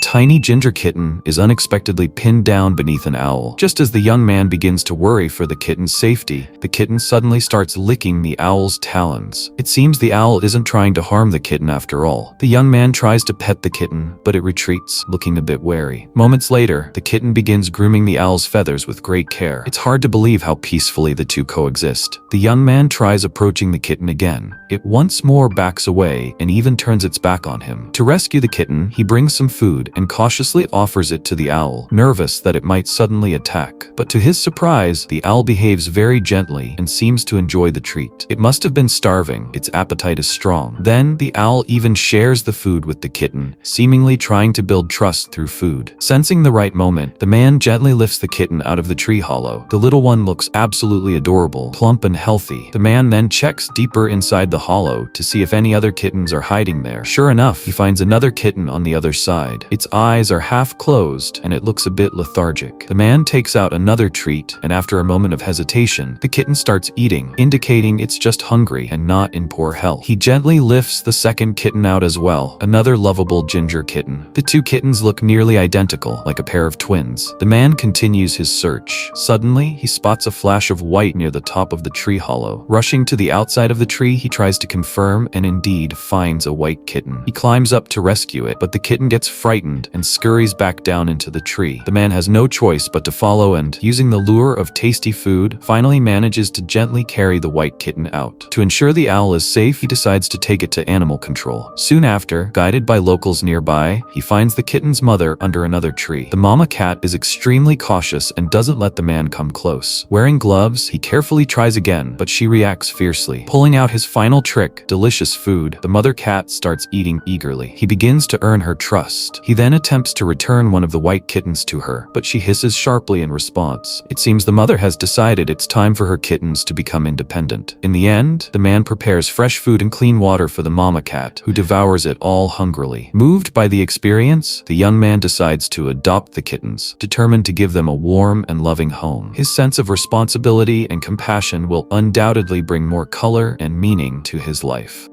tiny ginger kitten is unexpectedly pinned down beneath an owl. Just as the young man begins to worry for the kitten's safety, the kitten suddenly starts licking the owl's talons. It seems the owl isn't trying to harm the kitten after all. The young man tries to pet the kitten, but it retreats, looking a bit wary. Moments later, the kitten begins grooming the owl's feathers with great care. It's hard to believe how peacefully the two coexist. The young man tries approaching the kitten again. It once more backs away and even turns its back on him. To rescue the kitten, he brings some food and cautiously offers it to the owl, nervous that it might suddenly attack. But to his surprise, the owl behaves very gently and seems to enjoy the treat. It must have been starving. Its appetite is strong. Then, the owl even shares the food with the kitten, seemingly trying to build trust through food. Sensing the right moment, the man gently lifts the kitten out of the tree hollow. The little one looks absolutely adorable, plump and healthy. The man then checks deeper inside the hollow to see if any other kittens are hiding there. Sure enough, he finds another kitten on the other side. Its eyes are half closed and it looks a bit lethargic. The man takes out another treat, and after a moment of hesitation, the kitten starts eating, indicating it's just hungry and not in poor health. He gently lifts the second kitten out as well, another lovable ginger kitten. The two kittens look nearly identical, like a pair of twins. The man continues his search. Suddenly, he spots a flash of white near the top of the tree hollow. Rushing to the outside of the tree, he tries to confirm and indeed finds a white kitten. He climbs up to rescue it, but the kitten gets frightened and scurries back down into the tree. The man has no choice but to follow and, using the lure of tasty food, finally manages to gently carry the white kitten out. To ensure the owl is safe, he decides to take it to animal control. Soon after, guided by locals nearby, he finds the kitten's mother under another tree. The mama cat is extremely cautious and doesn't let the man come close. Wearing gloves, he carefully tries again, but she reacts fiercely. Pulling out his final trick, delicious food, the mother cat starts eating eagerly. He begins to earn her trust. He then attempts to return one of the white kittens to her, but she hisses sharply in response. It seems the mother has decided it's time for her kittens to become independent. In the end, the man prepares fresh food and clean water for the mama cat, who devours it all hungrily. Moved by the experience, the young man decides to adopt the kittens, determined to give them a warm and loving home. His sense of responsibility and compassion will undoubtedly bring more color and meaning to his life.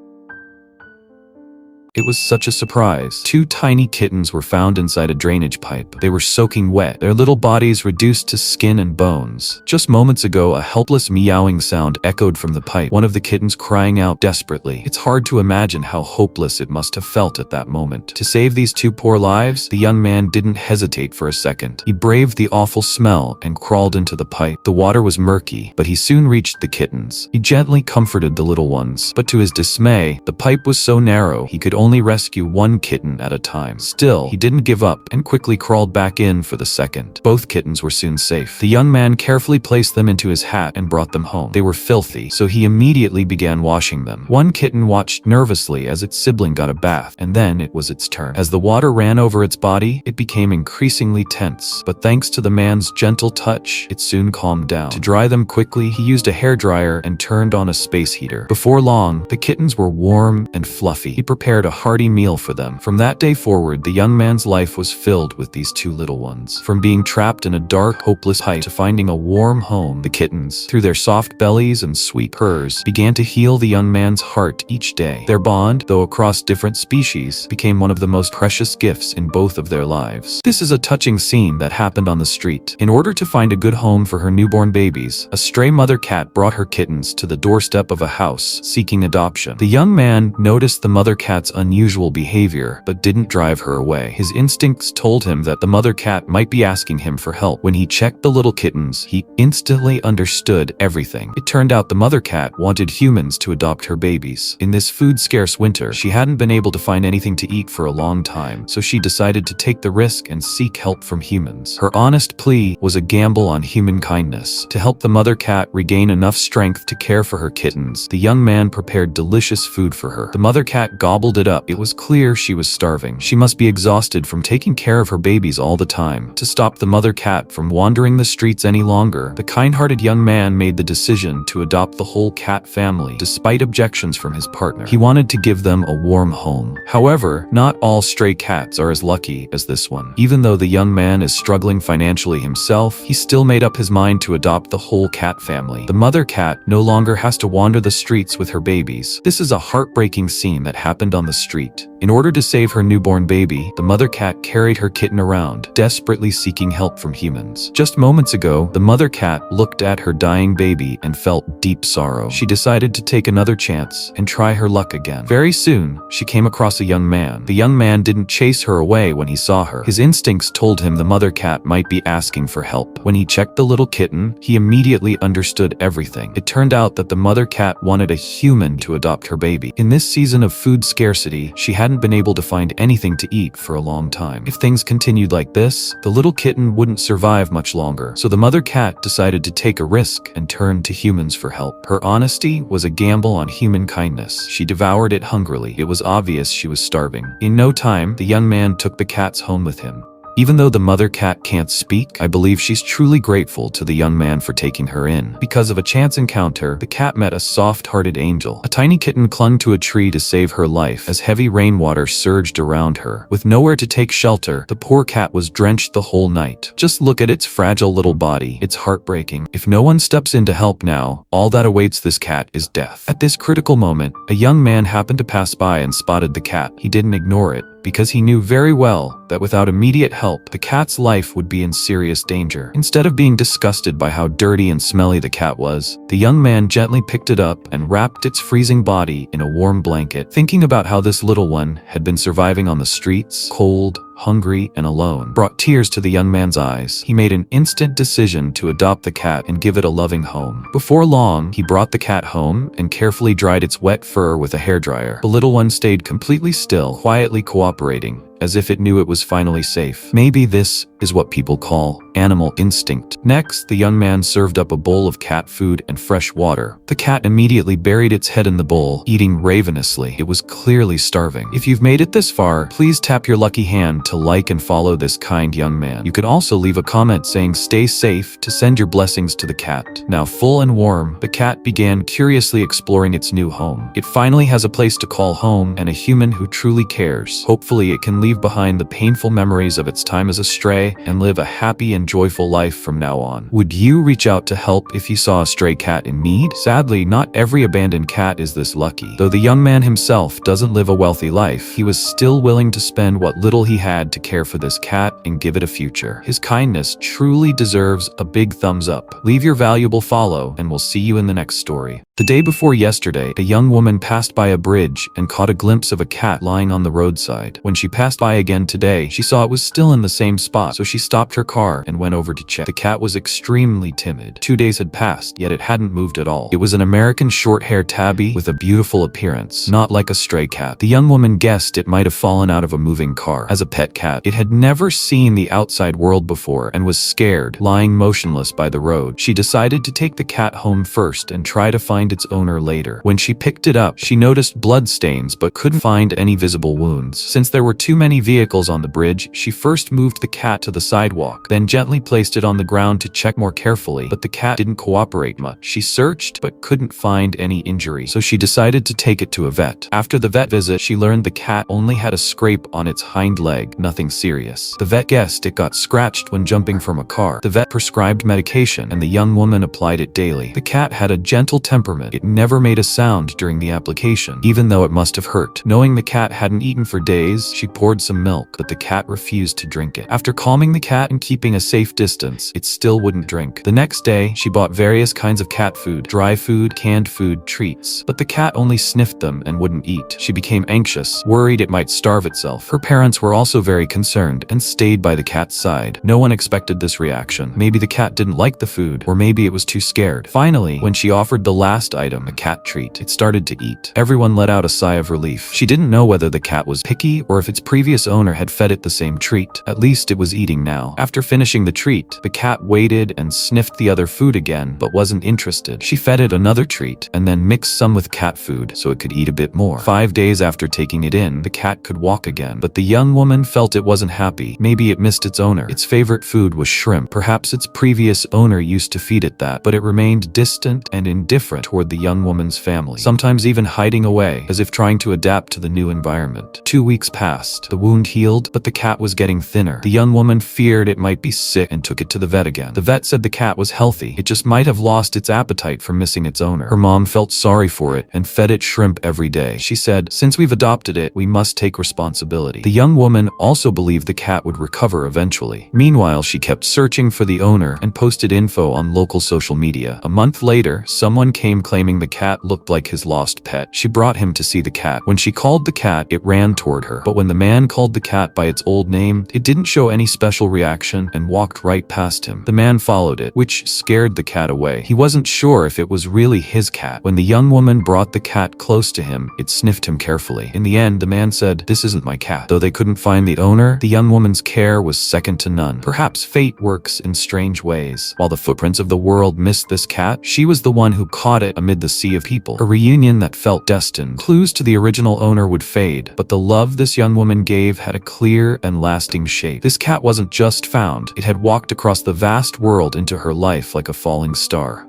It was such a surprise. Two tiny kittens were found inside a drainage pipe. They were soaking wet, their little bodies reduced to skin and bones. Just moments ago, a helpless meowing sound echoed from the pipe, one of the kittens crying out desperately. It's hard to imagine how hopeless it must have felt at that moment. To save these two poor lives, the young man didn't hesitate for a second. He braved the awful smell and crawled into the pipe. The water was murky, but he soon reached the kittens. He gently comforted the little ones, but to his dismay, the pipe was so narrow he could only rescue one kitten at a time. Still, he didn't give up and quickly crawled back in for the second. Both kittens were soon safe. The young man carefully placed them into his hat and brought them home. They were filthy, so he immediately began washing them. One kitten watched nervously as its sibling got a bath, and then it was its turn. As the water ran over its body, it became increasingly tense, but thanks to the man's gentle touch, it soon calmed down. To dry them quickly, he used a hairdryer and turned on a space heater. Before long, the kittens were warm and fluffy. He prepared a hearty meal for them. From that day forward, the young man's life was filled with these two little ones. From being trapped in a dark, hopeless pipe to finding a warm home, the kittens, through their soft bellies and sweet purrs, began to heal the young man's heart each day. Their bond, though across different species, became one of the most precious gifts in both of their lives. This is a touching scene that happened on the street. In order to find a good home for her newborn babies, a stray mother cat brought her kittens to the doorstep of a house seeking adoption. The young man noticed the mother cat's unusual behavior, but didn't drive her away. His instincts told him that the mother cat might be asking him for help. When he checked the little kittens, he instantly understood everything. It turned out the mother cat wanted humans to adopt her babies. In this food-scarce winter, she hadn't been able to find anything to eat for a long time, so she decided to take the risk and seek help from humans. Her honest plea was a gamble on human kindness. To help the mother cat regain enough strength to care for her kittens, the young man prepared delicious food for her. The mother cat gobbled it up. It was clear she was starving. She must be exhausted from taking care of her babies all the time. To stop the mother cat from wandering the streets any longer, the kind-hearted young man made the decision to adopt the whole cat family, despite objections from his partner. He wanted to give them a warm home. However, not all stray cats are as lucky as this one. Even though the young man is struggling financially himself, he still made up his mind to adopt the whole cat family. The mother cat no longer has to wander the streets with her babies. This is a heartbreaking scene that happened on the street. In order to save her newborn baby, the mother cat carried her kitten around, desperately seeking help from humans. Just moments ago, the mother cat looked at her dying baby and felt deep sorrow. She decided to take another chance and try her luck again. Very soon, she came across a young man. The young man didn't chase her away when he saw her. His instincts told him the mother cat might be asking for help. When he checked the little kitten, he immediately understood everything. It turned out that the mother cat wanted a human to adopt her baby. In this season of food scarcity, she hadn't been able to find anything to eat for a long time. If things continued like this, the little kitten wouldn't survive much longer. So the mother cat decided to take a risk and turn to humans for help. Her honesty was a gamble on human kindness. She devoured it hungrily. It was obvious she was starving. In no time, the young man took the cats home with him. Even though the mother cat can't speak, I believe she's truly grateful to the young man for taking her in. Because of a chance encounter, the cat met a soft-hearted angel. A tiny kitten clung to a tree to save her life as heavy rainwater surged around her. With nowhere to take shelter, the poor cat was drenched the whole night. Just look at its fragile little body. It's heartbreaking. If no one steps in to help now, all that awaits this cat is death. At this critical moment, a young man happened to pass by and spotted the cat. He didn't ignore it, because he knew very well that without immediate help, the cat's life would be in serious danger. Instead of being disgusted by how dirty and smelly the cat was, the young man gently picked it up and wrapped its freezing body in a warm blanket. Thinking about how this little one had been surviving on the streets, cold, hungry, and alone, brought tears to the young man's eyes. He made an instant decision to adopt the cat and give it a loving home. Before long, he brought the cat home and carefully dried its wet fur with a hairdryer. The little one stayed completely still, quietly cooperating, as if it knew it was finally safe. Maybe this is what people call animal instinct. Next, the young man served up a bowl of cat food and fresh water. The cat immediately buried its head in the bowl, eating ravenously. It was clearly starving. If you've made it this far, please tap your lucky hand to like and follow this kind young man. You could also leave a comment saying stay safe to send your blessings to the cat. Now full and warm, the cat began curiously exploring its new home. It finally has a place to call home and a human who truly cares. Hopefully it can leave behind the painful memories of its time as a stray and live a happy and joyful life from now on. Would you reach out to help if you saw a stray cat in need? Sadly, not every abandoned cat is this lucky. Though the young man himself doesn't live a wealthy life, he was still willing to spend what little he had to care for this cat and give it a future. His kindness truly deserves a big thumbs up. Leave your valuable follow and we'll see you in the next story. The day before yesterday, a young woman passed by a bridge and caught a glimpse of a cat lying on the roadside. When she passed by again today, she saw it was still in the same spot, so she stopped her car and went over to check. The cat was extremely timid. 2 days had passed, yet it hadn't moved at all. It was an American short-hair tabby with a beautiful appearance, not like a stray cat. The young woman guessed it might have fallen out of a moving car. As a pet cat, it had never seen the outside world before and was scared, lying motionless by the road. She decided to take the cat home first and try to find its owner later. When she picked it up, she noticed blood stains but couldn't find any visible wounds. Since there were too many vehicles on the bridge, she first moved the cat to the sidewalk, then gently placed it on the ground to check more carefully, but the cat didn't cooperate much. She searched but couldn't find any injury, so she decided to take it to a vet. After the vet visit, she learned the cat only had a scrape on its hind leg, nothing serious. The vet guessed it got scratched when jumping from a car. The vet prescribed medication and the young woman applied it daily. The cat had a gentle temperament. It never made a sound during the application, even though it must have hurt. Knowing the cat hadn't eaten for days, she poured some milk, but the cat refused to drink it. After calming the cat and keeping a safe distance, it still wouldn't drink. The next day, she bought various kinds of cat food, dry food, canned food, treats, but the cat only sniffed them and wouldn't eat. She became anxious, worried it might starve itself. Her parents were also very concerned and stayed by the cat's side. No one expected this reaction. Maybe the cat didn't like the food, or maybe it was too scared. Finally, when she offered the last item, a cat treat, it started to eat. Everyone let out a sigh of relief. She didn't know whether the cat was picky or if its previous owner had fed it the same treat. At least it was eating now. After finishing the treat, the cat waited and sniffed the other food again, but wasn't interested. She fed it another treat and then mixed some with cat food so it could eat a bit more. 5 days after taking it in, the cat could walk again, but the young woman felt it wasn't happy. Maybe it missed its owner. Its favorite food was shrimp. Perhaps its previous owner used to feed it that, but it remained distant and indifferent toward the young woman's family, sometimes even hiding away, as if trying to adapt to the new environment. 2 weeks passed. The The wound healed, but the cat was getting thinner. The young woman feared it might be sick and took it to the vet again. The vet said the cat was healthy. It just might have lost its appetite from missing its owner. Her mom felt sorry for it and fed it shrimp every day. She said, "Since we've adopted it, we must take responsibility." The young woman also believed the cat would recover eventually. Meanwhile, she kept searching for the owner and posted info on local social media. A month later, someone came claiming the cat looked like his lost pet. She brought him to see the cat. When she called the cat, it ran toward her. But when the man called the cat by its old name, it didn't show any special reaction and walked right past him. The man followed it, which scared the cat away. He wasn't sure if it was really his cat. When the young woman brought the cat close to him, it sniffed him carefully. In the end, the man said, "This isn't my cat." Though they couldn't find the owner, the young woman's care was second to none. Perhaps fate works in strange ways. While the footprints of the world missed this cat, she was the one who caught it amid the sea of people. A reunion that felt destined. Clues to the original owner would fade, but the love this young woman gave had a clear and lasting shape. This cat wasn't just found, it had walked across the vast world into her life like a falling star.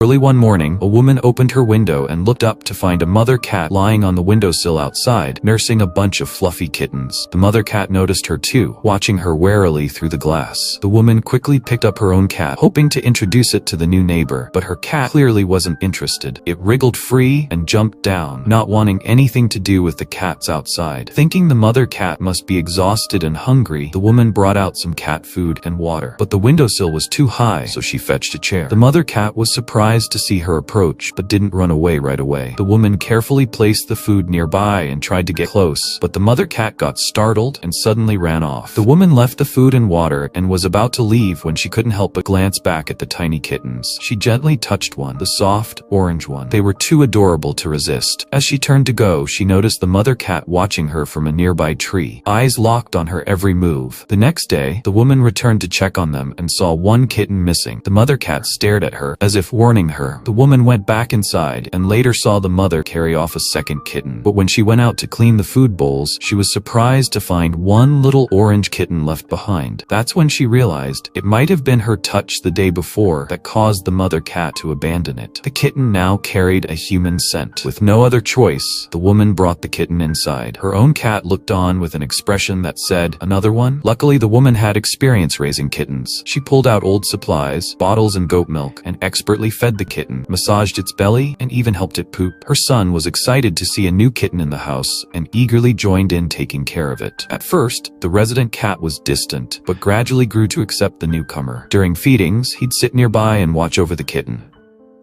Early one morning, a woman opened her window and looked up to find a mother cat lying on the windowsill outside, nursing a bunch of fluffy kittens. The mother cat noticed her too, watching her warily through the glass. The woman quickly picked up her own cat, hoping to introduce it to the new neighbor, but her cat clearly wasn't interested. It wriggled free and jumped down, not wanting anything to do with the cats outside. Thinking the mother cat must be exhausted and hungry, the woman brought out some cat food and water. But the windowsill was too high, so she fetched a chair. The mother cat was surprised to see her approach, but didn't run away right away. The woman carefully placed the food nearby and tried to get close, but the mother cat got startled and suddenly ran off. The woman left the food and water and was about to leave when she couldn't help but glance back at the tiny kittens. She gently touched one, the soft, orange one. They were too adorable to resist. As she turned to go, she noticed the mother cat watching her from a nearby tree, eyes locked on her every move. The next day, the woman returned to check on them and saw one kitten missing. The mother cat stared at her, as if warning her. The woman went back inside and later saw the mother carry off a second kitten. But when she went out to clean the food bowls, she was surprised to find one little orange kitten left behind. That's when she realized it might have been her touch the day before that caused the mother cat to abandon it. The kitten now carried a human scent. With no other choice, the woman brought the kitten inside. Her own cat looked on with an expression that said, "Another one?" Luckily, the woman had experience raising kittens. She pulled out old supplies, bottles and goat milk, and expertly fed the kitten, massaged its belly, and even helped it poop. Her son was excited to see a new kitten in the house and eagerly joined in taking care of it. At first, the resident cat was distant, but gradually grew to accept the newcomer. During feedings, he'd sit nearby and watch over the kitten.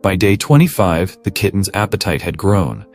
By day 25, the kitten's appetite had grown,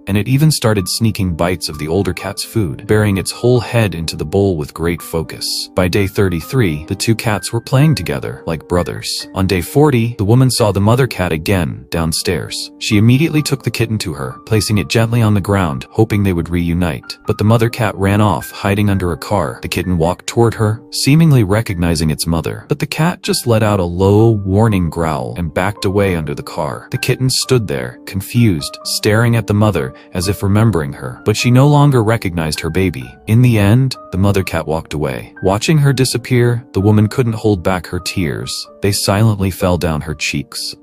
and it even started sneaking bites of the older cat's food, burying its whole head into the bowl with great focus. By day 33, the two cats were playing together like brothers. On day 40, the woman saw the mother cat again downstairs. She immediately took the kitten to her, placing it gently on the ground, hoping they would reunite. But the mother cat ran off, hiding under a car. The kitten walked toward her, seemingly recognizing its mother. But the cat just let out a low, warning growl and backed away under the car. The kitten stood there, confused, staring at the mother, as if remembering her, but she no longer recognized her baby. In the end, the mother cat walked away. Watching her disappear, the woman couldn't hold back her tears. They silently fell down her cheeks.